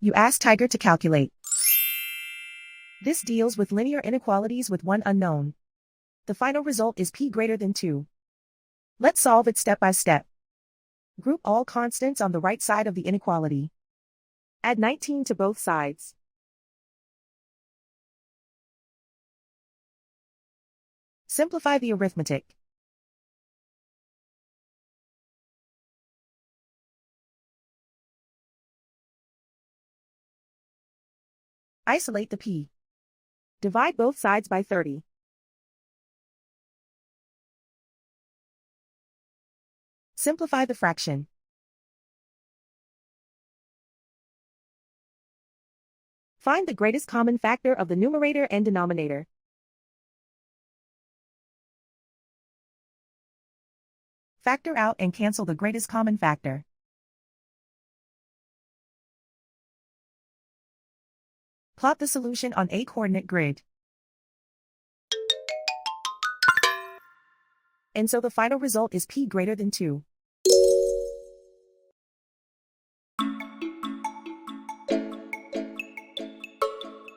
You ask Tiger to calculate. This deals with linear inequalities with one unknown. The final result is p greater than 2. Let's solve it step by step. Group all constants on the right side of the inequality. Add 19 to both sides. Simplify the arithmetic. Isolate the p. Divide both sides by 30. Simplify the fraction. Find the greatest common factor of the numerator and denominator. Factor out and cancel the greatest common factor. Plot the solution on a coordinate grid. And so the final result is p greater than 2.